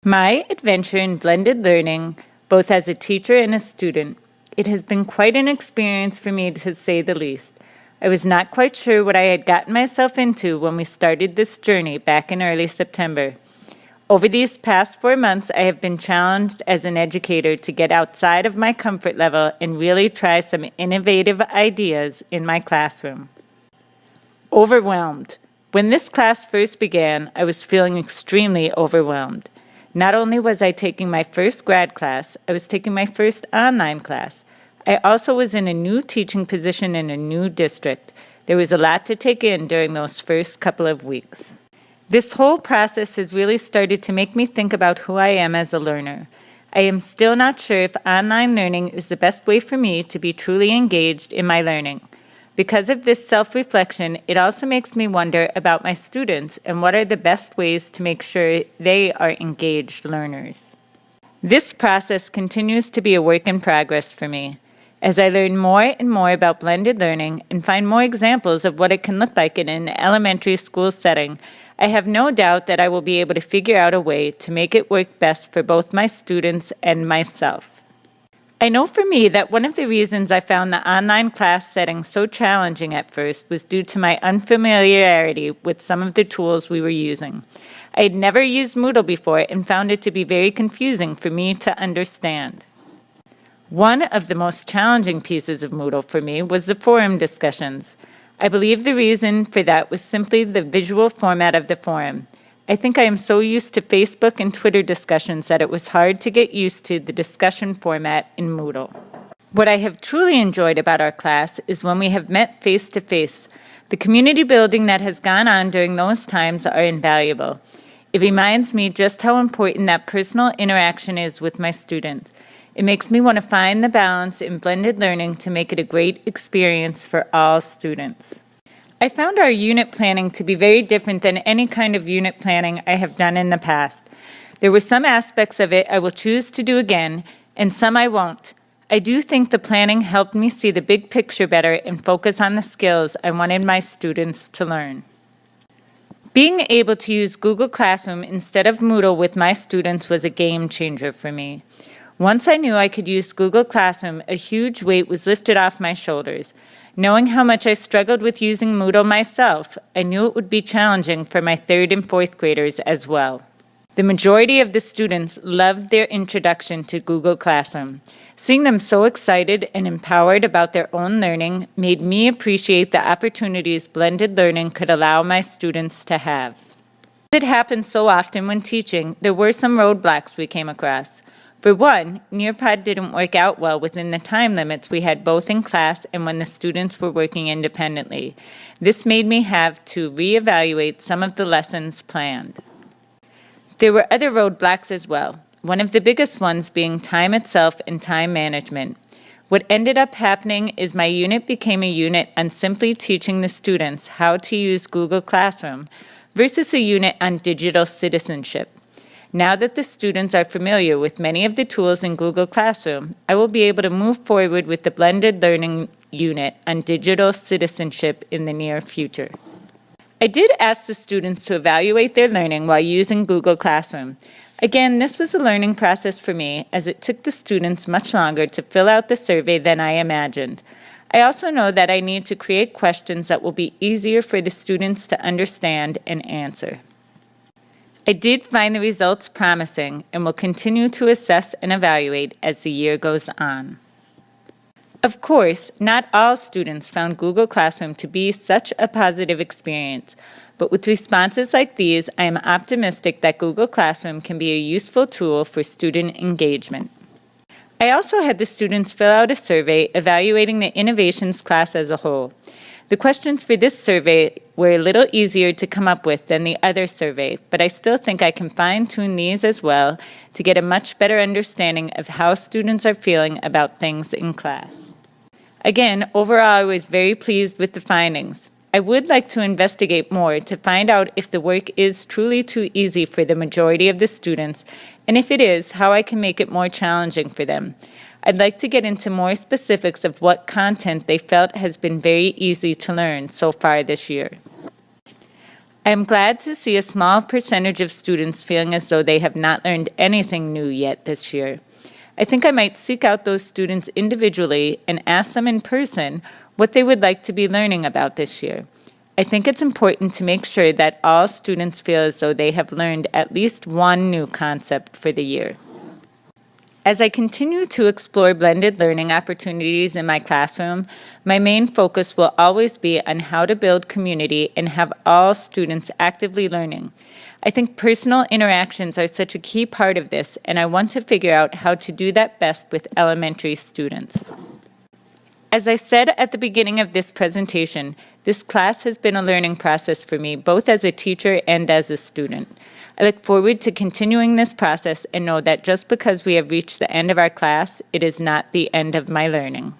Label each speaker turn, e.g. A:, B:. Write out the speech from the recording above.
A: My adventure in blended learning, both as a teacher and a student, it has been quite an experience for me to say the least. I was not quite sure what I had gotten myself into when we started this journey back in early September. Over these past 4 months, I have been challenged as an educator to get outside of my comfort level and really try some innovative ideas in my classroom. Overwhelmed. When this class first began, I was feeling extremely overwhelmed. Not only was I taking my first grad class, I was taking my first online class. I also was in a new teaching position in a new district. There was a lot to take in during those first couple of weeks. This whole process has really started to make me think about who I am as a learner. I am still not sure if online learning is the best way for me to be truly engaged in my learning. Because of this self-reflection, it also makes me wonder about my students and what are the best ways to make sure they are engaged learners. This process continues to be a work in progress for me. As I learn more and more about blended learning and find more examples of what it can look like in an elementary school setting, I have no doubt that I will be able to figure out a way to make it work best for both my students and myself. I know for me that one of the reasons I found the online class setting so challenging at first was due to my unfamiliarity with some of the tools we were using. I had never used Moodle before and found it to be very confusing for me to understand. One of the most challenging pieces of Moodle for me was the forum discussions. I believe the reason for that was simply the visual format of the forum. I think I am so used to Facebook and Twitter discussions that it was hard to get used to the discussion format in Moodle. What I have truly enjoyed about our class is when we have met face-to-face. The community building that has gone on during those times are invaluable. It reminds me just how important that personal interaction is with my students. It makes me want to find the balance in blended learning to make it a great experience for all students. I found our unit planning to be very different than any kind of unit planning I have done in the past. There were some aspects of it I will choose to do again, and some I won't. I do think the planning helped me see the big picture better and focus on the skills I wanted my students to learn. Being able to use Google Classroom instead of Moodle with my students was a game changer for me. Once I knew I could use Google Classroom, a huge weight was lifted off my shoulders. Knowing how much I struggled with using Moodle myself, I knew it would be challenging for my 3rd and 4th graders as well. The majority of the students loved their introduction to Google Classroom. Seeing them so excited and empowered about their own learning made me appreciate the opportunities blended learning could allow my students to have. It happens so often when teaching, there were some roadblocks we came across. For one, Nearpod didn't work out well within the time limits we had both in class and when the students were working independently. This made me have to reevaluate some of the lessons planned. There were other roadblocks as well, one of the biggest ones being time itself and time management. What ended up happening is my unit became a unit on simply teaching the students how to use Google Classroom versus a unit on digital citizenship. Now that the students are familiar with many of the tools in Google Classroom, I will be able to move forward with the blended learning unit on digital citizenship in the near future. I did ask the students to evaluate their learning while using Google Classroom. Again, this was a learning process for me as it took the students much longer to fill out the survey than I imagined. I also know that I need to create questions that will be easier for the students to understand and answer. I did find the results promising and will continue to assess and evaluate as the year goes on. Of course, not all students found Google Classroom to be such a positive experience, but with responses like these, I am optimistic that Google Classroom can be a useful tool for student engagement. I also had the students fill out a survey evaluating the innovations class as a whole. The questions for this survey were a little easier to come up with than the other survey, but I still think I can fine-tune these as well to get a much better understanding of how students are feeling about things in class. Again, overall, I was very pleased with the findings. I would like to investigate more to find out if the work is truly too easy for the majority of the students, and if it is, how I can make it more challenging for them. I'd like to get into more specifics of what content they felt has been very easy to learn so far this year. I am glad to see a small percentage of students feeling as though they have not learned anything new yet this year. I think I might seek out those students individually and ask them in person what they would like to be learning about this year. I think it's important to make sure that all students feel as though they have learned at least one new concept for the year. As I continue to explore blended learning opportunities in my classroom, my main focus will always be on how to build community and have all students actively learning. I think personal interactions are such a key part of this, and I want to figure out how to do that best with elementary students. As I said at the beginning of this presentation, this class has been a learning process for me, both as a teacher and as a student. I look forward to continuing this process and know that just because we have reached the end of our class, it is not the end of my learning.